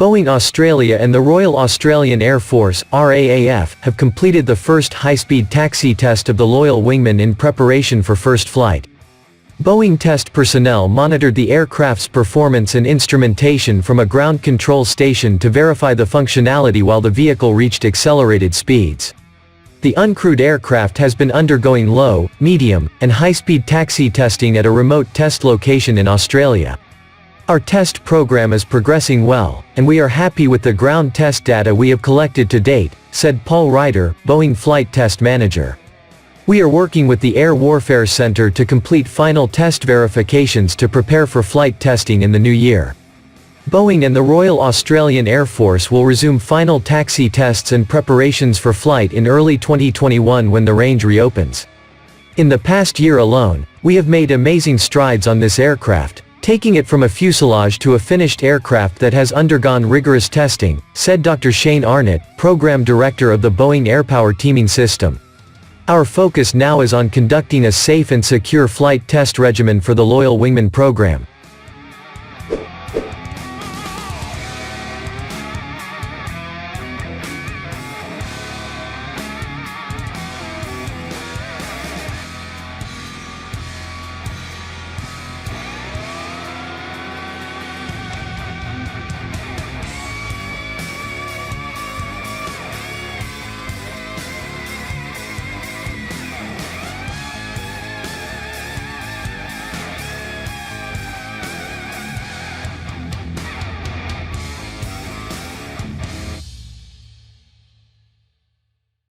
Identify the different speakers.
Speaker 1: Boeing Australia and the Royal Australian Air Force (RAAF) have completed the first high-speed taxi test of the Loyal Wingman in preparation for first flight. Boeing test personnel monitored the aircraft's performance and instrumentation from a ground control station to verify the functionality while the vehicle reached accelerated speeds. The uncrewed aircraft has been undergoing low, medium, and high-speed taxi testing at a remote test location in Australia. Our test program is progressing well, and we are happy with the ground test data we have collected to date, said Paul Ryder, Boeing Flight Test Manager. We are working with the Air Warfare Center to complete final test verifications to prepare for flight testing in the new year. Boeing and the Royal Australian Air Force will resume final taxi tests and preparations for flight in early 2021 when the range reopens. In the past year alone, we have made amazing strides on this aircraft, taking it from a fuselage to a finished aircraft that has undergone rigorous testing, said Dr. Shane Arnott, Program Director of the Boeing Airpower Teaming System. Our focus now is on conducting a safe and secure flight test regimen for the Loyal Wingman program.